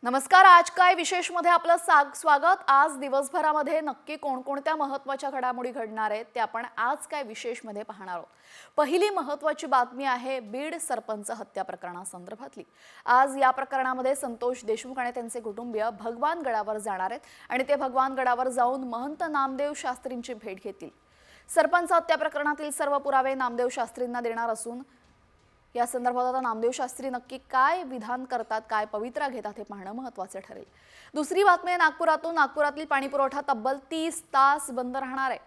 नमस्कार. आज काय विशेष मध्ये आपलं स्वागत. आज दिवसभरामध्ये नक्की कोणकोणत्या महत्त्वाच्या घडामोडी घडणार आहेत ते आपण आज काय विशेष मध्ये पाहणार आहोत. पहिली महत्त्वाची बातमी आहे बीड सरपंच हत्या प्रकरणासंदर्भातली. आज या प्रकरणामध्ये संतोष देशमुख आणि त्यांचे कुटुंबीय भगवानगडावर जाणार आहेत आणि ते भगवानगडावर जाऊन महंत नामदेव शास्त्रींची भेट घेतील. सरपंच हत्या प्रकरणातील सर्व पुरावे नामदेव शास्त्रींना देणार असून या संदर्भात आता नामदेव शास्त्री नक्की काय विधान करतात, काय पवित्रा घेतात हे पाहणं महत्त्वाचं ठरेल. दुसरी बातमी आहे नागपुरातील पाणी पुरवठा तब्बल 30 तास बंद राहणार आहे.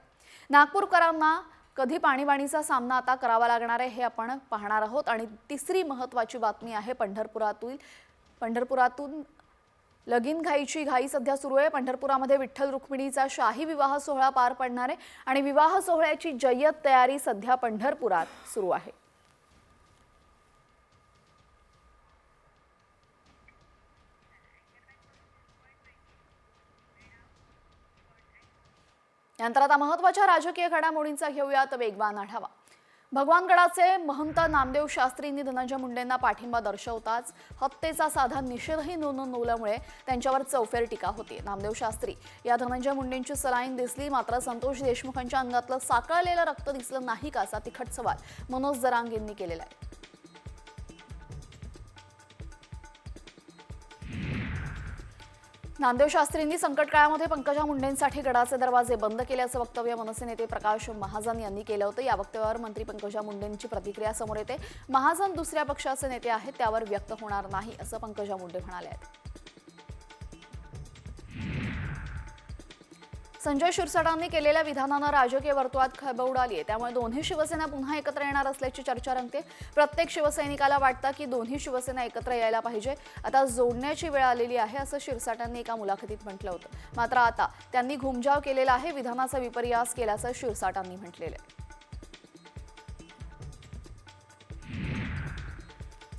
नागपूरकरांना कधी पाणीबाणीचा सामना आता करावा लागणार आहे हे आपण पाहणार आहोत. आणि तिसरी महत्त्वाची बातमी आहे पंढरपुरातून लगीन घाईची घाई सध्या सुरू आहे. पंढरपुरामध्ये विठ्ठल रुक्मिणीचा शाही विवाह सोहळा पार पडणार आहे आणि विवाह सोहळ्याची जय्यत तयारी सध्या पंढरपुरात सुरू आहे. यानंतर आता महत्त्वाच्या राजकीय घडामोडींचा घेऊयात वेगवान आढावा. भगवानगडाचे महंत नामदेव शास्त्रींनी धनंजय मुंडेंना पाठिंबा दर्शवताच हत्येचा साधा निषेधही नोंदवल्यामुळे त्यांच्यावर चौफेर टीका होती. नामदेव शास्त्री या धनंजय मुंडेंची सलाईन दिसली, मात्र संतोष देशमुखांच्या अंगातलं साकळलेलं रक्त दिसलं नाही का, असा तिखट सवाल मनोज जरांगेंनी केलेला आहे. नामदेव शास्त्रींनी संकट काळामध्ये पंकजा मुंडेंसाठी गडाचे दरवाजे बंद केल्याचं वक्तव्य मनसे नेते प्रकाश महाजन यांनी केलं होतं. या वक्तव्यावर मंत्री पंकजा मुंडेंची प्रतिक्रिया समोर येते. महाजन दुसऱ्या पक्षाचे नेते आहेत, त्यावर व्यक्त होणार नाही असं पंकजा मुंडे म्हणाले आहेत. संजय शिरसाटांनी केलेल्या विधानानं राजकीय वर्तुळात खळबळ उडाली आहे. त्यामुळे दोन्ही शिवसेना पुन्हा एकत्र येणार असल्याची चर्चा रंगते. प्रत्येक शिवसैनिकाला वाटतं की दोन्ही शिवसेना एकत्र यायला पाहिजे. आता जोडण्याची वेळ आलेली आहे असं शिरसाटांनी एका मुलाखतीत म्हटलं होतं. मात्र आता त्यांनी घुमजाव केलेला आहे, विधानाचा विपर्यास केल्याचं शिरसाटांनी म्हटलेलं आहे.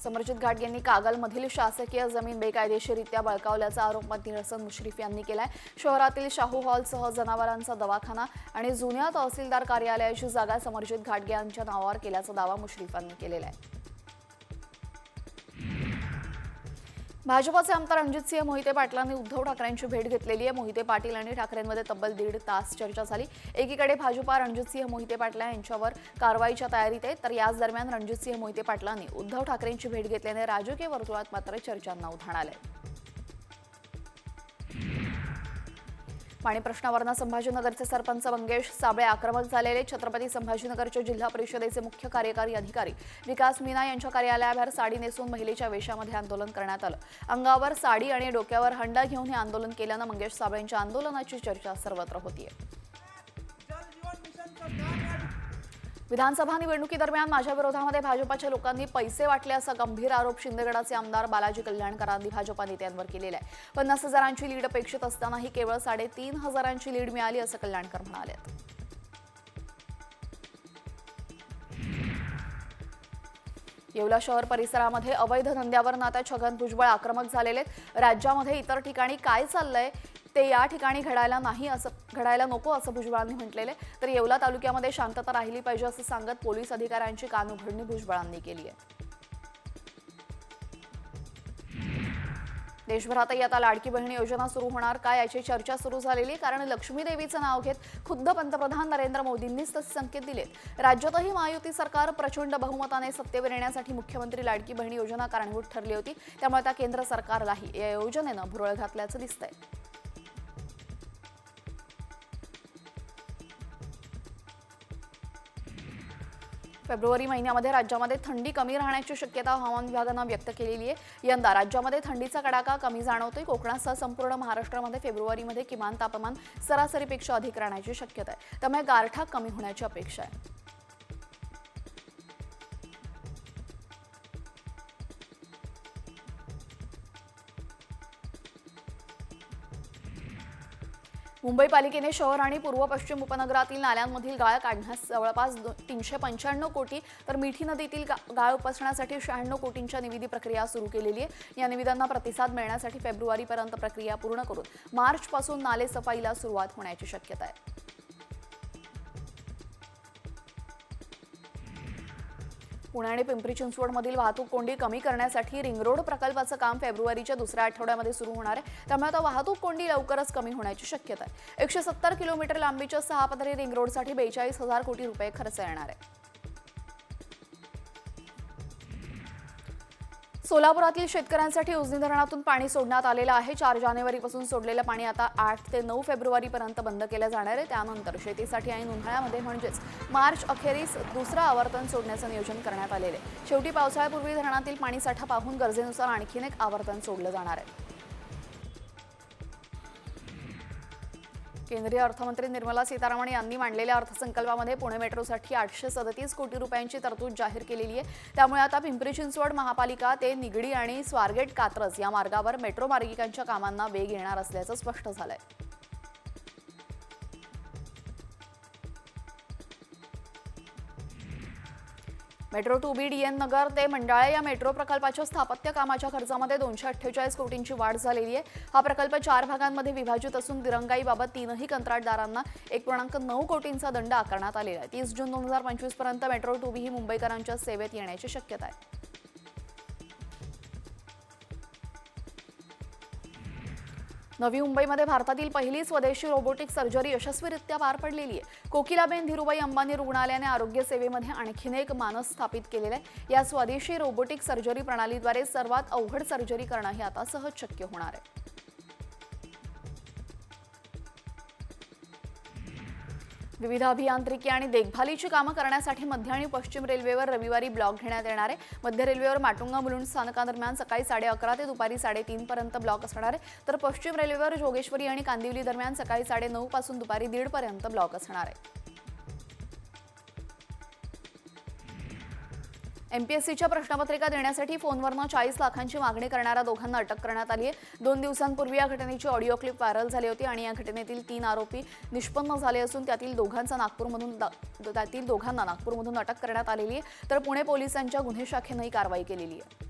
समरजित घाटगे यांनी कागलमधील शासकीय जमीन बेकायदेशीररित्या बळकावल्याचा आरोप मंत्री हसन मुश्रीफ यांनी केलाय. शहरातील शाहू हॉलसह जनावरांचा दवाखाना आणि जुन्या तहसीलदार कार्यालयाची जागा समरजित घाटगे यांच्या नावावर केल्याचा दावा मुश्रीफांनी केलेला आहे. भाजपचे आमदार रणजितसिंह मोहिते पाटलांनी उद्धव ठाकरेंची भेट घेतलेली आहे. मोहिते पाटील आणि ठाकरेंमध्ये तब्बल 1.5 तास चर्चा झाली. एकीकडे भाजपा रणजितसिंह मोहिते पाटील यांच्यावर कारवाईच्या तयारीत आहे, तर याच दरम्यान रणजितसिंह मोहिते पाटलांनी उद्धव ठाकरेंची भेट घेतल्याने राजकीय वर्तुळात मात्र चर्चांना उधाण आलंय. पाणी प्रश्नावरून संभाजीनगरचे सरपंच मंगेश साबळे आक्रमक झालेले. छत्रपती संभाजीनगरच्या जिल्हा परिषदेचे मुख्य कार्यकारी अधिकारी विकास मीना यांच्या कार्यालयाबाहेर साडी नेसून महिलेच्या वेशामध्ये आंदोलन करण्यात आलं. अंगावर साडी आणि डोक्यावर हंडा घेऊन हे आंदोलन केल्यानं मंगेश साबळेंच्या आंदोलनाची चर्चा सर्वत्र होतीये. विधानसभा निवडणुकीदरम्यान माझ्या विरोधामध्ये भाजपाच्या लोकांनी पैसे वाटले असा गंभीर आरोप शिंदेगडाचे आमदार बालाजी कल्याणकरांनी भाजपा नेत्यांवर केलेला आहे. 50,000ची लीड अपेक्षित असतानाही केवळ 3,500ची लीड मिळाली असं कल्याणकर म्हणाले. येवला शहर परिसरामध्ये अवैध धंद्यावर आता छगन भुजबळ आक्रमक झालेले. राज्यामध्ये इतर ठिकाणी काय चाललंय ते या ठिकाणी घडायला नको असं भुजबळांनी म्हटलेले. तर येवला तालुक्यामध्ये शांतता राहिली पाहिजे असं सांगत पोलीस अधिकाऱ्यांची कानउघडणी भुजबळांनी केली आहे. देशभरातही आता लाडकी बहीण योजना सुरू होणार का याची चर्चा सुरू झालेली, कारण लक्ष्मी देवीचं नाव घेत खुद्द पंतप्रधान नरेंद्र मोदींनीच तसे संकेत दिलेत. राज्यातही महायुती सरकार प्रचंड बहुमताने सत्तेवर येण्यासाठी मुख्यमंत्री लाडकी बहीण योजना कारणीभूत ठरली होती. त्यामुळे आता केंद्र सरकारलाही या योजनेनं भुरळ घातल्याचं दिसतंय. फेब्रुवारी महिन्यामध्ये राज्यामध्ये थंडी कमी राहण्याची शक्यता हवामान विभागानं व्यक्त केलेली आहे. यंदा राज्यामध्ये थंडीचा कडाका कमी जाणवतोय. कोकणासह संपूर्ण महाराष्ट्रामध्ये फेब्रुवारीमध्ये किमान तापमान सरासरीपेक्षा अधिक राहण्याची शक्यता आहे. त्यामुळे गारठा कमी होण्याची अपेक्षा आहे. मुंबई पालिकेने शहर आणि पूर्व पश्चिम उपनगरातील नाल्यांमधील गाळ काढण्यास जवळपास 395 कोटी, तर मिठी नदीतील गाळ उपसण्यासाठी 96 कोटींच्या निविदी प्रक्रिया सुरू केलेली आहे. या निविदांना प्रतिसाद मिळण्यासाठी फेब्रुवारीपर्यंत प्रक्रिया पूर्ण करून मार्चपासून नाले सफाईला सुरुवात होण्याची शक्यता आहे. पुणे आणि पिंपरी चिंचवडमधील वाहतूक कोंडी कमी करण्यासाठी रिंग रोड प्रकल्पाचं काम फेब्रुवारीच्या दुसऱ्या आठवड्यामध्ये सुरू होणार आहे. त्यामुळे आता वाहतूक कोंडी लवकरच कमी होण्याची शक्यता आहे. 170 किलोमीटर लांबीच्या 6 पदरी रिंग रोडसाठी 42,000 कोटी रुपये खर्च येणार आहे. सोलापुरातील शेतकऱ्यांसाठी उजनी धरणातून पाणी सोडण्यात आलेलं आहे. 4 जानेवारीपासून सोडलेलं पाणी आता 8 ते 9 फेब्रुवारीपर्यंत बंद केलं जाणार आहे. त्यानंतर शेतीसाठी आणि उन्हाळ्यामध्ये म्हणजेच मार्च अखेरीस दुसरं आवर्तन सोडण्याचं नियोजन करण्यात आलेलं आहे. शेवटी पावसाळ्यापूर्वी धरणातील पाणीसाठा पाहून गरजेनुसार आणखीन एक आवर्तन सोडलं जाणार आहे. केंद्रीय अर्थमंत्री निर्मला सीतारामन यांनी मांडलेल्या अर्थसंकल्पामध्ये पुणे मेट्रोसाठी 837 कोटी रुपयांची तरतूद जाहीर केलेली आहे. त्यामुळे आता पिंपरी चिंचवड महापालिका ते निगडी आणि स्वारगेट कात्रज या मार्गावर मेट्रो मार्गिकांच्या कामांना वेग येणार असल्याचं स्पष्ट झालंय. मेट्रो 2B DN नगर ते मंडाळे या मेट्रो प्रकल्पाच्या स्थापत्य कामाच्या खर्चामध्ये 248 कोटींची वाढ झालेली आहे. हा प्रकल्प 4 भागांमध्ये विभाजित असून दिरंगाईबाबत 3ही कंत्राटदारांना 1.9 कोटींचा दंड आकारण्यात आलेला आहे. 30 जून 2025 पर्यंत मेट्रो 2B ही मुंबईकरांच्या सेवेत येण्याची शक्यता आहे. नवी मुंबईमध्ये भारतातील पहिली स्वदेशी रोबोटिक सर्जरी यशस्वीरित्या पार पडलेली आहे. कोकिलाबेन धीरूभाई अंबानी रुग्णालयाने आरोग्य सेवेमध्ये आणखीन एक मानस स्थापित केलेला आहे. या स्वदेशी रोबोटिक सर्जरी प्रणालीद्वारे सर्वात अवघड सर्जरी करणं हे आता सहज शक्य होणार आहे. विविध अभियांत्रिकी आणि देखभालीची कामं करण्यासाठी मध्य आणि पश्चिम रेल्वेवर रविवारी ब्लॉक घेण्यात येणार आहे. मध्य रेल्वेवर माटुंगा मुलुंड स्थानकादरम्यान सकाळी 11:30 ते दुपारी 3:30 पर्यंत ब्लॉक असणार आहे. तर पश्चिम रेल्वेवर जोगेश्वरी आणि कांदिवली दरम्यान सकाळी 9:30 पासून दुपारी 1:30 पर्यंत ब्लॉक असणार आहे. MPSCच्या प्रश्नपत्रिका देण्यासाठी फोनवरनं 40 लाखांची मागणी करणाऱ्या दोघांना अटक करण्यात आली आहे. 2 दिवसांपूर्वी या घटनेची ऑडिओ क्लिप व्हायरल झाली होती आणि या घटनेतील 3 आरोपी निष्पन्न झाले असून त्यातील दोघांना नागपूरमधून अटक करण्यात आलेली आहे. तर पुणे पोलिसांच्या गुन्हे शाखेनं ही कारवाई केलेली आहे.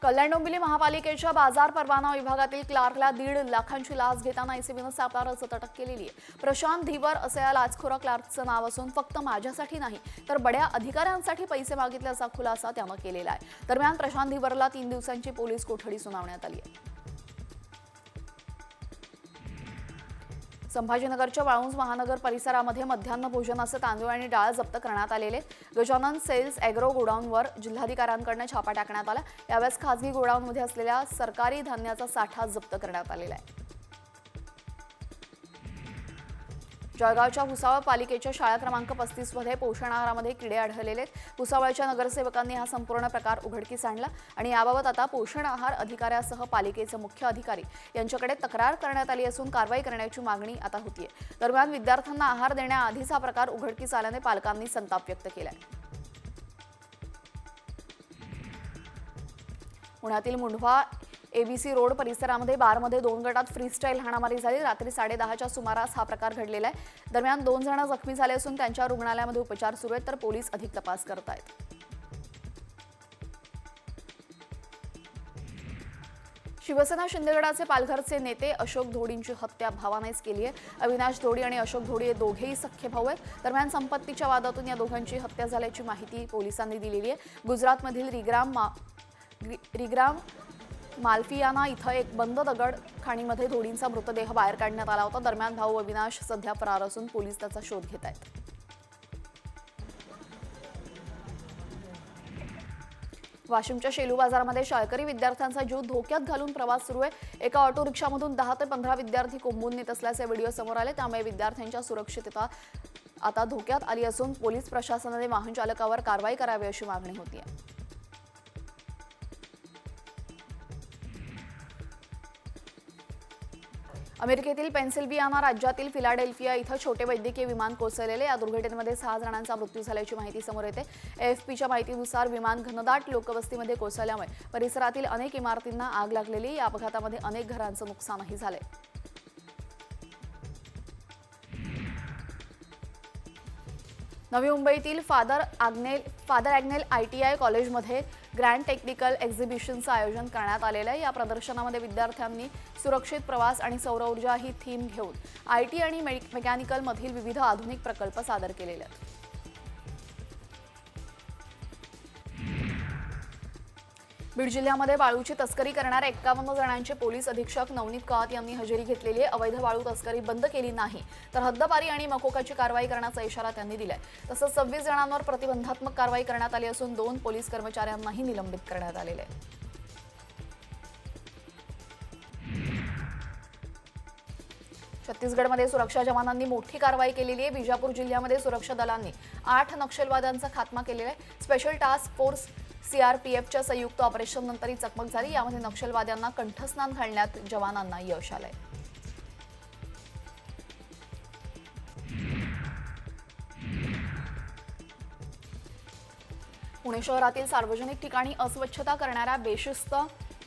कल्याण डोंबिवली महापालिकेच्या बाजार परवाना विभागातील क्लार्कला 1.5 लाखांची लाच घेताना एसीबीनं सापळा रचत अटक केलेली आहे. प्रशांत धीवर असं या लाचखोर क्लार्कचं नाव असून फक्त माझ्यासाठी नाही तर बड्या अधिकाऱ्यांसाठी पैसे मागितल्याचा खुलासा त्यानं केलेला आहे. दरम्यान प्रशांत धीवरला 3 दिवसांची पोलीस कोठडी सुनावण्यात आली आहे. संभाजीनगरच्या वाळुंज महानगर परिसरामध्ये मध्यान्ह भोजनाचे तांदूळ आणि डाळ जप्त करण्यात आलेले. गजानन सेल्स ॲग्रो गोडाऊनवर जिल्हाधिकाऱ्यांकडून छापा टाकण्यात आला. यावेळेस खासगी गोडाऊनमध्ये असलेल्या सरकारी धान्याचा साठा जप्त करण्यात आलेला आहे. जळगावच्या भुसावळ पालिकेच्या शाळा क्रमांक 35 मध्ये पोषण आहारामध्ये किडे आढळलेले आहेत. भुसावळच्या नगरसेवकांनी हा संपूर्ण प्रकार उघडकीस आणला आणि याबाबत आता पोषण आहार अधिकाऱ्यासह पालिकेचे मुख्य अधिकारी यांच्याकडे तक्रार करण्यात आली असून कारवाई करण्याची मागणी आता होतीये. दरम्यान विद्यार्थ्यांना आहार देण्याआधीच हा प्रकार उघडकीस आल्याने पालकांनी संताप व्यक्त केलाय. पुण्यातील मुंढवा ABC रोड परिसरामध्ये बारमध्ये 2 गटात फ्रीस्टाईल हाणामारी झाली. रात्री 10:30च्या सुमारास हा प्रकार घडलेला आहे. दरम्यान 2 जण जखमी झाले असून त्यांच्या रुग्णालयामध्ये उपचार सुरू आहेत तर पोलीस अधिक तपास करत आहेत. शिवसेना शिंदेगडाचे पालघरचे नेते अशोक धोडींची हत्या भावानेच केली आहे. अविनाश धोडी आणि अशोक धोडी हे दोघेही सख्खे भाऊ आहेत. दरम्यान संपत्तीच्या वादातून या दोघांची हत्या झाल्याची माहिती पोलिसांनी दिलेली आहे. गुजरातमधील रिग्राम मालफियाना इथं एक बंद दगड खाणीमध्ये धोडींचा मृतदेह बाहेर काढण्यात आला होता. दरम्यान भाऊ अविनाश सध्या फरार असून पोलीस त्याचा शोध घेत आहेत. वाशिमच्या शेलू बाजारामध्ये शाळकरी विद्यार्थ्यांचा जीव धोक्यात घालून प्रवास सुरू आहे. एका ऑटो रिक्षामधून 10 ते 15 विद्यार्थी कोंबून नेत असल्याचे व्हिडिओ समोर आले. त्यामुळे विद्यार्थ्यांच्या सुरक्षितता आता धोक्यात आली असून पोलीस प्रशासनाने वाहन चालकावर कारवाई करावी अशी मागणी होती आहे. अमेरिकेतील पेन्सिल्व्हियाना राज्यातील फिलाडेल्फिया इथं छोटे वैद्यकीय विमान कोसळलेले. या दुर्घटनेमध्ये 6 जणांचा मृत्यू झाल्याची माहिती समोर येते. AFPच्या माहितीनुसार विमान घनदाट लोकवस्तीमध्ये कोसळल्यामुळे परिसरातील अनेक इमारतींना आग लागलेली. या अपघातामध्ये अनेक घरांचं नुकसानही झालंय. नवी मुंबईतील फादर ॲग्नेल ITI कॉलेजमध्ये ग्रँड टेक्निकल एक्झिबिशनचं आयोजन करण्यात आलेलं आहे। या प्रदर्शनामध्ये विद्यार्थ्यांनी सुरक्षित प्रवास आणि सौर ऊर्जा ही थीम घेऊन IT आणि मेकॅनिकलमधील विविध आधुनिक प्रकल्प सादर केलेले आहेत। बीड जिल्ह्यामध्ये वाळूची तस्करी करणाऱ्या 51 जणांचे पोलीस अधीक्षक नवनीत कात यांनी हजेरी घेतलेली आहे। अवैध वाळू तस्करी बंद केली नाही तर हद्दपारी आणि मकोकाची कारवाई करण्याचा इशारा त्यांनी दिलाय। तसंच 26 जणांवर प्रतिबंधात्मक कारवाई करण्यात आली असून 2 पोलीस कर्मचाऱ्यांनाही निलंबित करण्यात आलेले आहे। छत्तीसगडमध्ये सुरक्षा जवानांनी मोठी कारवाई केलेली आहे। बिजापूर जिल्ह्यामध्ये सुरक्षा दलांनी 8 नक्षलवाद्यांचा खात्मा केलेला आहे। स्पेशल टास्क फोर्स CRPFच्या संयुक्त ऑपरेशननंतर ही चकमक झाली। यामध्ये नक्षलवाद्यांना कंठस्नान घालण्यात जवानांना यश आलंय। पुणे शहरातील सार्वजनिक ठिकाणी अस्वच्छता करणाऱ्या बेशिस्त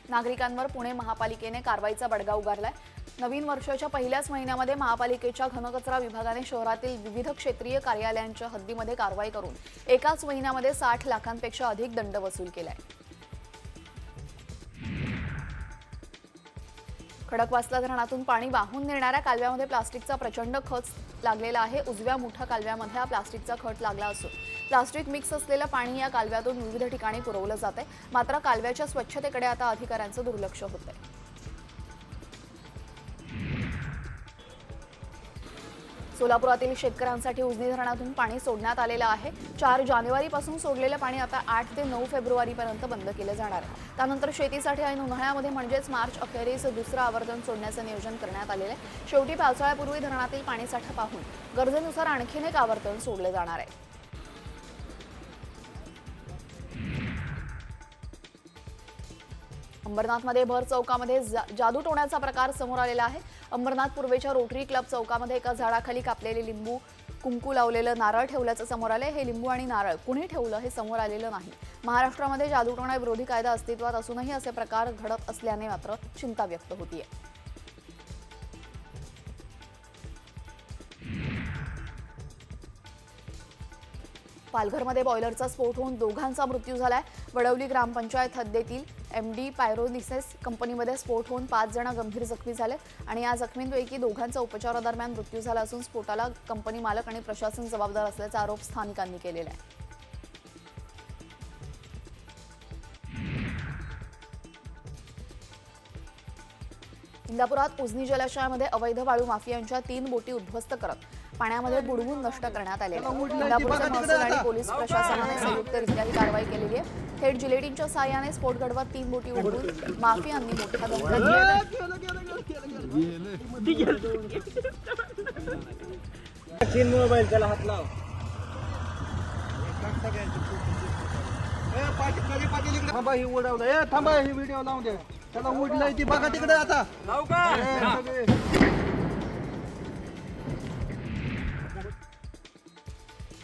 नागरिकांवर पुणे महापालिकेने कारवाईचा बडगा उगारलाय। नवीन वर्षाच्या पहिल्याच महिन्यामध्ये महापालिकेच्या घनकचरा विभागाने शहरातील विविध क्षेत्रीय कार्यालयांच्या हद्दीमध्ये कारवाई करून एकाच महिन्यामध्ये 60 लाखांपेक्षा अधिक दंड वसूल केलाय। खडकवासला धरणातून पाणी वाहून नेणाऱ्या कालव्यामध्ये प्लास्टिकचा प्रचंड खच लागलेला आहे। उजव्या मुठा कालव्यामध्ये हा प्लास्टिकचा खच लागला असून प्लास्टिक मिक्स असलेलं पाणी या कालव्यातून विविध ठिकाणी पुरवलं जातंय। मात्र कालव्याच्या स्वच्छतेकडे आता अधिकाऱ्यांचं दुर्लक्ष होतंय। सोलापुरातील शेतकऱ्यांसाठी उजनी धरणातून पाणी सोडण्यात आलेलं आहे। 4 जानेवारीपासून सोडलेलं पाणी आता 8 ते 9 फेब्रुवारीपर्यंत बंद केलं जाणार आहे। त्यानंतर शेतीसाठी ऐन उन्हाळ्यामध्ये म्हणजेच मार्च अखेरीस दुसरं आवर्तन सोडण्याचं नियोजन करण्यात आलेलं आहे। शेवटी पावसाळ्यापूर्वी धरणातील पाणीसाठा पाहून गरजेनुसार आणखीन एक आवर्तन सोडलं जाणार आहे। अंबरनाथमध्ये भर चौकामध्ये जादूटोण्याचा प्रकार समोर आलेला आहे। अंबरनाथ पूर्वेच्या रोटरी क्लब चौकामध्ये एका झाडाखाली कापलेले लिंबू, कुंकू लावलेलं नारळ ठेवल्याचं समोर आलंय। हे लिंबू आणि नारळ कुणी ठेवलं हे समोर आलेलं नाही। महाराष्ट्रामध्ये जादूटोणा विरोधी कायदा अस्तित्वात असूनही असे प्रकार घडत असल्याने मात्र चिंता व्यक्त होतीये। पालघरमध्ये बॉयलरचा स्फोट होऊन दोघांचा मृत्यू झालाय। वडवली ग्रामपंचायत हद्दीतील MD पायरोलिसेस कंपनीमध्ये स्फोट होऊन 5 जण गंभीर जखमी झाले आणि या जखमींपैकी दोघांचा उपचारादरम्यान मृत्यू झाला असून स्फोटाला कंपनी मालक आणि प्रशासन जबाबदार असल्याचा आरोप स्थानिकांनी केलेला आहे। इंदापुरात उजनी जलाशयामध्ये अवैध वाळू माफियांच्या 3 बोटी उद्ध्वस्त करत पाण्यामध्ये बुडवून नष्ट करण्यात आलेल्या आहेत। इंदापूरच्या महसूल आणि पोलीस प्रशासनाने संयुक्तरित्या ही कारवाई केलेली आहे। थेट जिलेटिनच्या साहाय्याने स्फोट घडवत 3 बोटी उडवून माफियांनी मोठा दंगा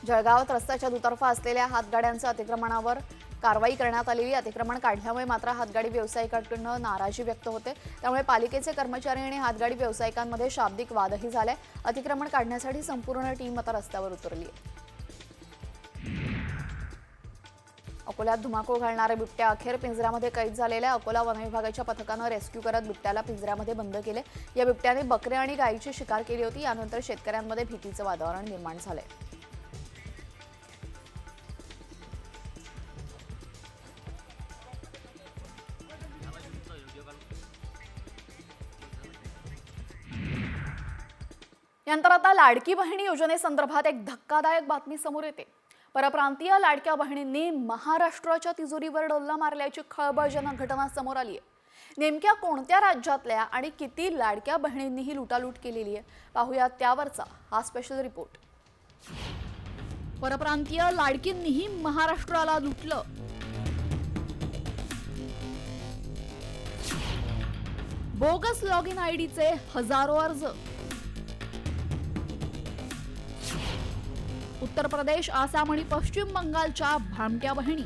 जळगावात रस्त्याच्या दुतर्फा असलेल्या हातगाड्यांच्या अतिक्रमणावर कारवाई करण्यात आलेली। अतिक्रमण काढल्यामुळे मात्र हातगाडी व्यावसायिकांकडून नाराजी व्यक्त होते। त्यामुळे पालिकेचे कर्मचारी आणि हातगाडी व्यावसायिकांमध्ये शाब्दिक वादही झालाय। अतिक्रमण काढण्यासाठी संपूर्ण टीम आता रस्त्यावर उतरली आहे। अकोल्यात धुमाकूळ घालणारे बिबट्या अखेर पिंजऱ्यामध्ये कैद झालेल्या अकोला वन विभागाच्या पथकानं रेस्क्यू करत बिबट्याला पिंजऱ्यामध्ये बंद केले। या बिबट्याने बकऱ्या आणि गायीची शिकार केली होती। यानंतर शेतकऱ्यांमध्ये भीतीचं वातावरण निर्माण झालंय। यानंतर आता लाडकी बहिणी योजनेसंदर्भात एक धक्कादायक बातमी समोर येते। परप्रांतीय लाडक्या बहिणींनी महाराष्ट्राच्या तिजोरीवर डल्ला मारल्याची खळबळजनक घटना समोर आली आहे। नेमक्या कोणत्या राज्यातल्या आणि किती लाडक्या बहिणींनी ही लुटालूट केलेली आहे पाहूया त्यावरचा हा स्पेशल रिपोर्ट। परप्रांतीय लाडकींनीही महाराष्ट्राला लुटलं। बोगस लॉग इन आयडीचे हजारो अर्ज। उत्तर प्रदेश, आसाम आणि पश्चिम बंगालच्या भामट्या बहिणी।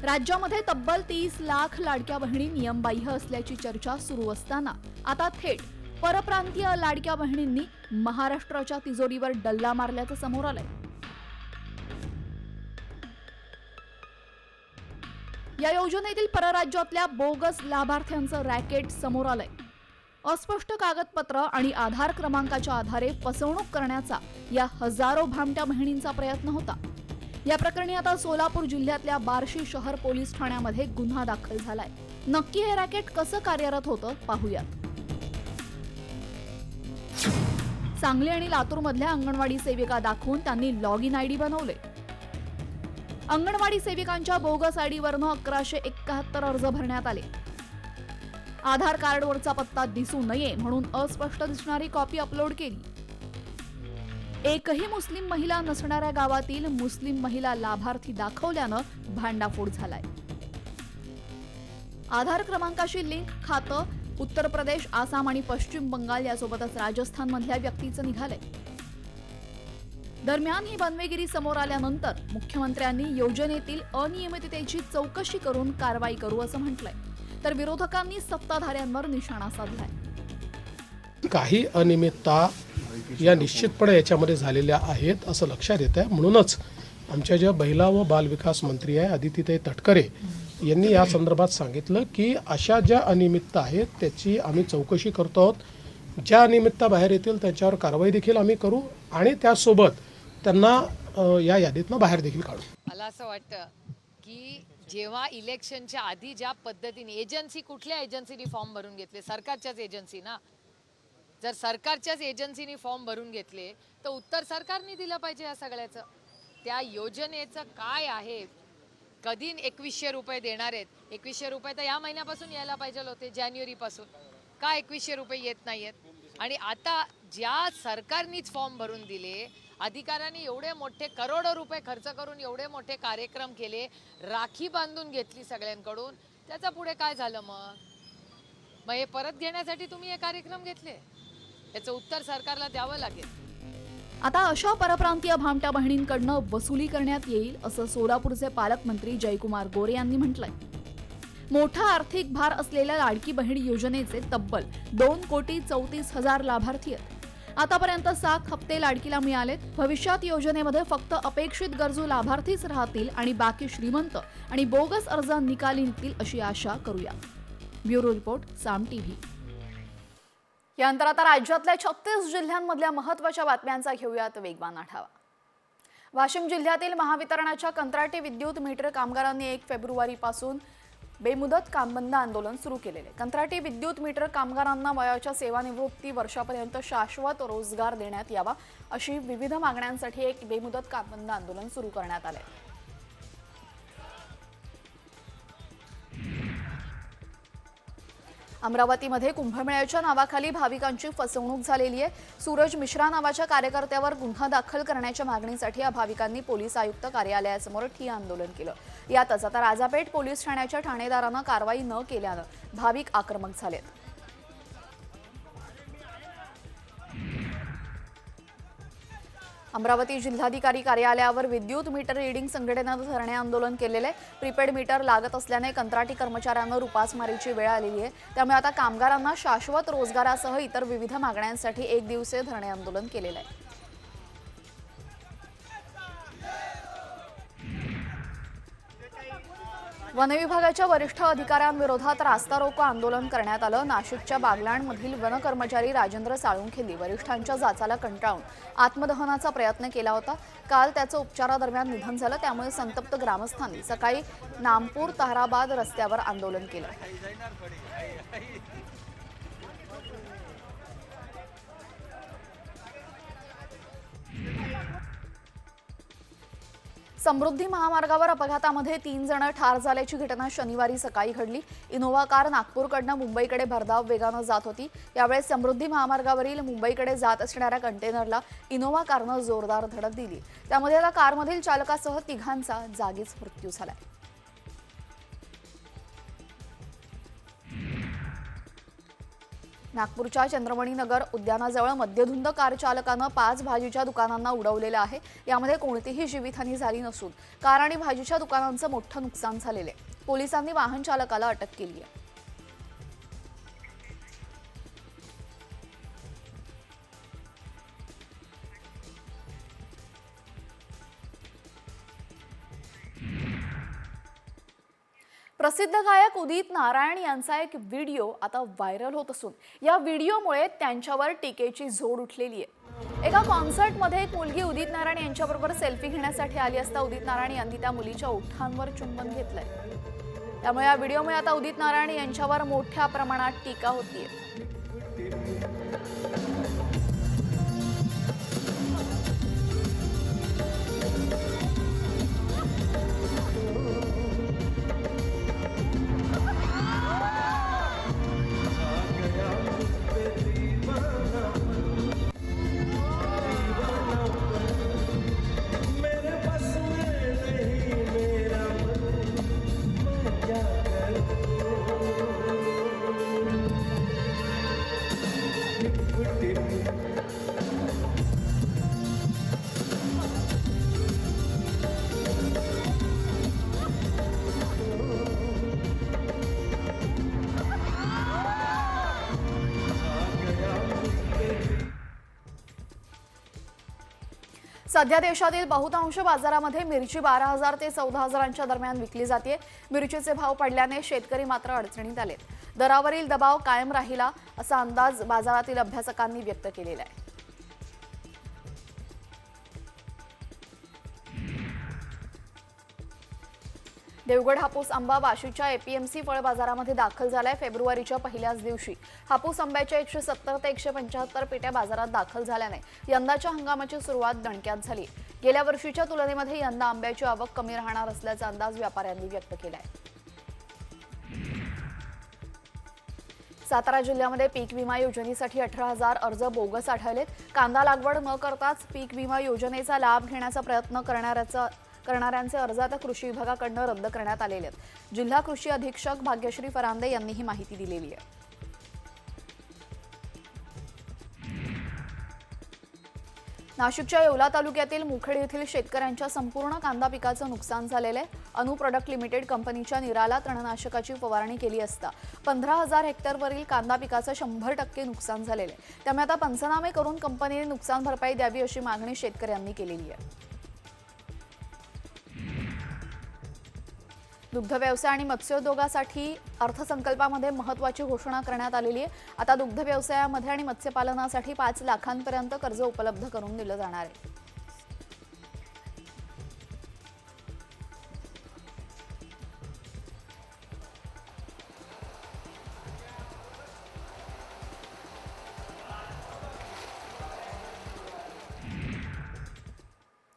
राज्यामध्ये तब्बल 30 लाख लाडक्या बहिणी नियमबाह्य असल्याची चर्चा सुरू असताना आता थेट परप्रांतीय लाडक्या बहिणींनी महाराष्ट्राच्या तिजोरीवर डल्ला मारल्याचं समोर आलंय। या योजनेतील परराज्यातल्या बोगस लाभार्थ्यांचं रॅकेट समोर आलंय। अस्पष्ट कागदपत्र आणि आधार क्रमांकाच्या आधारे फसवणूक करण्याचा या हजारो भामट्या बहिणींचा प्रयत्न होता। या प्रकरणी आता सोलापूर जिल्ह्यातल्या बार्शी शहर पोलीस ठाण्यामध्ये गुन्हा दाखल झालाय। नक्की हे रॅकेट कसं कार्यरत होतं पाहूयात। सांगली आणि लातूर मधल्या अंगणवाडी सेविका दाखवून त्यांनी लॉग इन आयडी बनवले। अंगणवाडी सेविकांच्या बोगस आयडीवरनं 1171 अर्ज भरण्यात आले। आधार कार्डवरचा पत्ता दिसू नये म्हणून अस्पष्ट दिसणारी कॉपी अपलोड केली। एकही मुस्लिम महिला नसणाऱ्या गावातील मुस्लिम महिला लाभार्थी दाखवल्यानं भांडाफोड झालाय। आधार क्रमांकाशी लिंक खातं उत्तर प्रदेश, आसाम आणि पश्चिम बंगाल यासोबतच राजस्थान मधल्या व्यक्तीचं निघालंय। दरम्यान ही बनवेगिरी समोर आल्यानंतर मुख्यमंत्र्यांनी योजनेतील अनियमिततेची चौकशी करून कारवाई करू असं म्हटलंय, तर विरोधकांनी सत्ताधाऱ्यांवर निशाणा साधलाय। काही अनियमितता या निश्चितपणे याच्यामध्ये झालेल्या आहेत असं लक्षात येत आहे। म्हणूनच आमच्या ज्या महिला व बालविकास मंत्री आहे अदितीताई तटकरे यांनी या संदर्भात सांगितलं की अशा ज्या अनियमितता आहेत त्याची आम्ही चौकशी करतो आहोत। ज्या अनियमितता बाहेर येतील त्याच्यावर कारवाई देखील आम्ही करू आणि त्यासोबत त्यांना या यादीतनं बाहेर देखील काढू। मला असं वाटतं की जेव्हा इलेक्शनच्या आधी ज्या पद्धतीने एजन्सी, कुठल्या एजन्सीनी फॉर्म भरून घेतले? सरकारच्याच एजन्सी ना। जर सरकारच्याच एजन्सीनी फॉर्म भरून घेतले तर उत्तर सरकारने दिलं पाहिजे या सगळ्याचं। त्या योजनेचं काय आहे, कधी 2100 रुपये देणार आहेत? 2100 रुपये तर या महिन्यापासून यायला पाहिजे होते, जानेवारीपासून। का 2100 रुपये येत नाहीयेत? आणि आता ज्या सरकारनीच फॉर्म भरून दिले, अधिकाऱ्यांनी एवढे मोठे करोडो रुपये खर्च करून एवढे मोठे कार्यक्रम केले, राखी बांधून घेतली सगळ्यांकडून, त्याचा पुढे काय झालं? मग हे परत घेण्यासाठी तुम्ही हे कार्यक्रम घेतले? याचं उत्तर सरकारला द्यावं लागेल। आता अशा परप्रांतीय भामट्या बहिणींकडनं वसुली करण्यात येईल असं सोलापूरचे पालकमंत्री जयकुमार गोरे यांनी म्हटलंय। मोठा आर्थिक भार असलेल्या लाडकी बहीण योजनेचे तब्बल 2,34,00,000 लाभार्थी आहेत। आतापर्यंत 7 हप्ते लाडकीला मिळालेत। भविष्यात योजनेमध्ये फक्त अपेक्षित गरजू लाभार्थीच राहतील आणि बाकी श्रीमंत आणि बोगस अर्ज निकाली निघतील अशी आशा करूया। ब्युरो रिपोर्ट, साम टीव्ही। यानंतर आता राज्यातल्या 36 जिल्ह्यांमधल्या महत्त्वाच्या बातम्यांचा घेऊयात वेगवान आढावा। वाशिम जिल्ह्यातील महावितरणाच्या कंत्राटी विद्युत मीटर कामगारांनी 1 फेब्रुवारीपासून बेमुदत कामबंद आंदोलन सुरू केलेले। कंत्राटी विद्युत मीटर कामगारांना वयाच्या सेवानिवृत्ती वर्षापर्यंत शाश्वत रोजगार देण्यात यावा अशी विविध मागण्यांसाठी 1 बेमुदत कामबंद आंदोलन सुरू करण्यात आले। अमरावतीमध्ये कुंभमेळ्याच्या नावाखाली भाविकांची फसवणूक झालेली आहे। सूरज मिश्रा नावाच्या कार्यकर्त्यावर गुन्हा दाखल करण्याच्या मागणीसाठी या भाविकांनी पोलीस आयुक्त कार्यालयासमोर ठिय्या आंदोलन केलं। यातच आता राजापेठ पोलीस ठाण्याच्या ठाणेदारांना कारवाई न केल्यानं भाविक आक्रमक झालेत। अमरावती जिल्हाधिकारी कार्यालयावर विद्युत मीटर रीडिंग संघटनेनं धरणे आंदोलन केलेले। प्रीपेड मीटर लागत असल्याने कंत्राटी कर्मचाऱ्यांवर उपासमारीची वेळ आलेली आहे। त्यामुळे आता कामगारांना शाश्वत रोजगारासह इतर विविध मागण्यांसाठी 1 दिवसीय धरणे आंदोलन केलेले आहे। वन विभागाच्या वरिष्ठ अधिकाऱ्यांविरोधात रास्ता रोको आंदोलन करण्यात आलं। नाशिकच्या बागलाणमधील वन कर्मचारी राजेंद्र साळुंखेंनी वरिष्ठांच्या जाचाला कंटाळून आत्मदहनाचा प्रयत्न केला होता। काल त्याचं उपचारादरम्यान निधन झालं। त्यामुळे संतप्त ग्रामस्थांनी सकाळी नामपूर ताहराबाद रस्त्यावर आंदोलन केलं। समृद्धी महामार्गावर अपघातामध्ये 3 जण ठार झाल्याची घटना शनिवारी सकाळी घडली। इनोव्हा कार नागपूरकडनं मुंबईकडे भरधाव वेगानं जात होती। यावेळेस समृद्धी महामार्गावरील मुंबईकडे जात असणाऱ्या कंटेनरला इनोव्हा कारनं जोरदार धडक दिली। त्यामध्ये आता कारमधील चालकासह 3घांचा जागीच मृत्यू झाला। नागपूरच्या चंद्रमणी नगर उद्यानाजवळ मध्यधुंद कार चालकानं 5 भाजीच्या दुकानांना उडवलेलं आहे। यामध्ये कोणतीही जीवितहानी झाली नसून कार आणि भाजीच्या दुकानांचं मोठं नुकसान झालेलं आहे। पोलिसांनी वाहन चालकाला अटक केली आहे। प्रसिद्ध गायक उदित नारायण यांचा एक व्हिडिओ आता व्हायरल होत असून या व्हिडिओमुळे त्यांच्यावर टीकेची झोड उठलेली आहे। एका कॉन्सर्टमध्ये एक मुलगी उदित नारायण यांच्याबरोबर सेल्फी घेण्यासाठी आली असता उदित नारायण यांनी त्या मुलीच्या ओठांवर चुंबन घेतलंय। त्यामुळे या व्हिडिओमुळे आता उदित नारायण यांच्यावर मोठ्या प्रमाणात टीका होतीये। सध्या देशातील बहुतांश बाजारामध्ये मिरची 12,000 ते 14,000च्या दरम्यान विकली जाते। मिरचीचे भाव पडल्याने शेतकरी मात्र अडचणीत आले। दरावरील दबाव कायम राहिला असा अंदाज बाजारातील अभ्यासकांनी व्यक्त केलेला आहे। देवगड हापूस आंबा वाशीच्या एपीएमसी फळ बाजारामध्ये दाखल झालाय। फेब्रुवारीच्या पहिल्याच दिवशी हापूस आंब्याच्या 170 ते 175 पेट्या बाजारात दाखल झाल्याने यंदाच्या हंगामाची सुरुवात दणक्यात झाली। गेल्या वर्षीच्या तुलनेमध्ये यंदा आंब्याची आवक कमी राहणार असल्याचा अंदाज व्यापाऱ्यांनी व्यक्त केलाय। सातारा जिल्ह्यामध्ये पीक विमा योजनेसाठी 18,000 अर्ज बोगस आढळलेत। कांदा लागवड न करताच पीक विमा योजनेचा लाभ घेण्याचा प्रयत्न करणाऱ्यांचे अर्ज आता कृषी विभागाकडून रद्द करण्यात आलेले आहेत। जिल्हा कृषी अधीक्षक भाग्यश्री फरांदे यांनी ही माहिती दिलेली आहे। नाशिकच्या येवला तालुक्यातील मुखेड येथील शेतकऱ्यांच्या संपूर्ण कांदा पिकाचं नुकसान झालेलं आहे। अनु प्रोडक्ट लिमिटेड कंपनीच्या निराला तणनाशकाची फवारणी केली असता 15,000 हेक्टरवरील कांदा पिकाचं 100% नुकसान झालेलं आहे। त्यामुळे आता पंचनामे करून कंपनीने नुकसान भरपाई द्यावी अशी मागणी शेतकऱ्यांनी केलेली आहे। दुग्ध व्यवसाय आणि मत्स्योद्योगासाठी अर्थसंकल्पामध्ये महत्त्वाची घोषणा करण्यात आलेली आहे। आता दुग्ध व्यवसायामध्ये आणि मत्स्यपालनासाठी 5 लाखांपर्यंत कर्ज उपलब्ध करून दिलं जाणार आहे।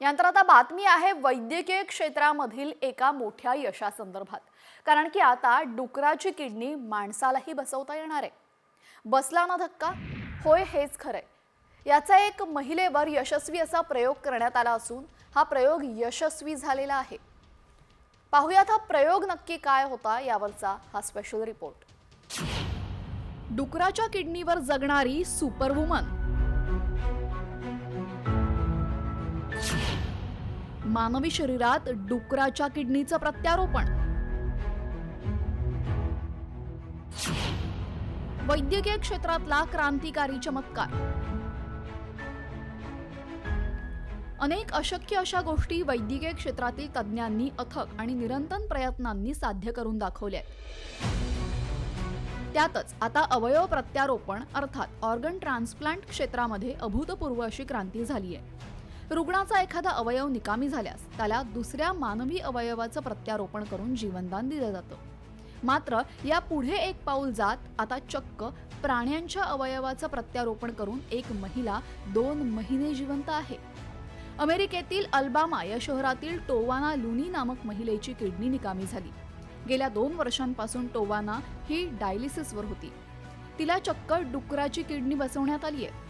यानंतर आता बातमी आहे वैद्यकीय क्षेत्रामधील एका मोठ्या यशासंदर्भात। कारण की आता डुकराची किडनी माणसालाही बसवता येणार आहे। बसला ना धक्का? होय, हेच खरंय। याचा एक महिलेवर यशस्वी असा प्रयोग करण्यात आला असून हा प्रयोग यशस्वी झालेला आहे। पाहूयात हा प्रयोग नक्की काय होता यावरचा हा स्पेशल रिपोर्ट। डुकराच्या किडनीवर जगणारी सुपरवुमन। मानवी शरीरात डुकराच्या किडनीचं प्रत्यारोपण। वैद्यकीय क्षेत्रातला क्रांतिकारी चमत्कार। अनेक अशक्य अशा गोष्टी वैद्यकीय क्षेत्रातील तज्ञांनी अथक आणि निरंतर प्रयत्नांनी साध्य करून दाखवल्या। त्यातच आता अवयव प्रत्यारोपण अर्थात ऑर्गन ट्रान्सप्लांट क्षेत्रामध्ये अभूतपूर्व अशी क्रांती झाली आहे। रुग्णाचा एखादा अवयव निकामी झाल्यास त्याला दुसऱ्या मानवी अवयवाचं प्रत्यारोपण करून जीवनदान दिलं जातं। मात्र या पुढे एक पाऊल जात आता चक्क प्राण्यांच्या अवयवाचं प्रत्यारोपण करून एक महिला 2 महिने जिवंत आहे। अमेरिकेतील अल्बामा या शहरातील टोवाना लुनी नामक महिलेची किडनी निकामी झाली। गेल्या 2 वर्षांपासून टोवाना ही डायलिसिसवर होती। तिला चक्क डुकराची किडनी बसवण्यात आली आहे।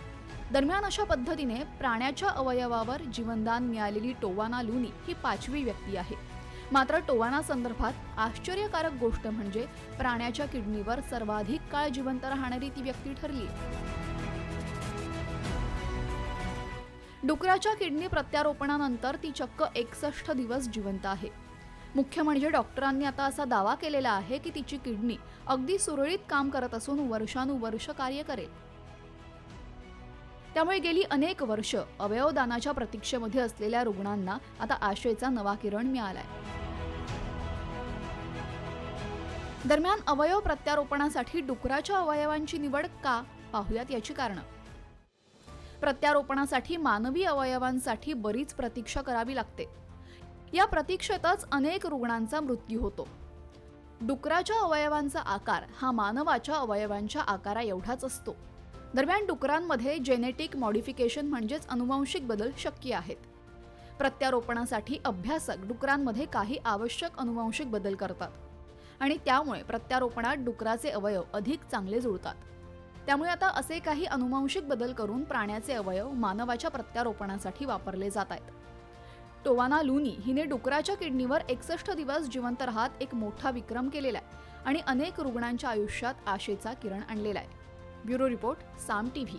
दरम्यान अशा पद्धतीने प्राण्याच्या अवयवावर जीवनदान मिळालेली टोवाना लुनी ही 5वी व्यक्ती आहे। मात्र टोवाना संदर्भात आश्चर्यकारक गोष्ट म्हणजे प्राण्याच्या किडनीवर सर्वाधिक काळ जिवंत राहणारी ती व्यक्ती ठरली। डुकराच्या किडनी प्रत्यारोपणानंतर ती चक्क 61 दिवस जिवंत आहे। मुख्य म्हणजे डॉक्टरांनी आता असा दावा केलेला आहे की तिची किडनी अगदी सुरळीत काम करत असून वर्षानुवर्ष कार्य करेल। त्यामुळे गेली अनेक वर्ष अवयवदानाच्या प्रतीक्षेमध्ये असलेल्या रुग्णांना आता आशेचा नवा किरण मिळालाय। दरम्यान अवयव प्रत्यारोपणासाठी डुकराच्या अवयवांची निवड का? पाहुयात याची कारणं. प्रत्यारोपणासाठी मानवी अवयवांसाठी बरीच प्रतीक्षा करावी लागते. या प्रतीक्षेतच अनेक रुग्णांचा मृत्यू होतो. डुकराच्या अवयवांचा आकार हा मानवाच्या अवयवांच्या आकारा एवढाच असतो. दरम्यान डुकरांमध्ये जेनेटिक मॉडिफिकेशन म्हणजेच अनुवांशिक बदल शक्य आहेत. प्रत्यारोपणासाठी अभ्यासक डुकरांमध्ये काही आवश्यक अनुवांशिक बदल करतात आणि त्यामुळे प्रत्यारोपणात डुकराचे अवयव अधिक चांगले जुळतात. त्यामुळे आता असे काही अनुवांशिक बदल करून प्राण्याचे अवयव मानवाच्या प्रत्यारोपणासाठी वापरले जात आहेत. टोवाना लुनी हिने डुकराच्या किडनीवर 61 दिवस जिवंत राहत एक मोठा विक्रम केलेला आहे आणि अनेक रुग्णांच्या आयुष्यात आशेचा किरण आणलेला आहे. ब्युरो रिपोर्ट, साम टीव्ही.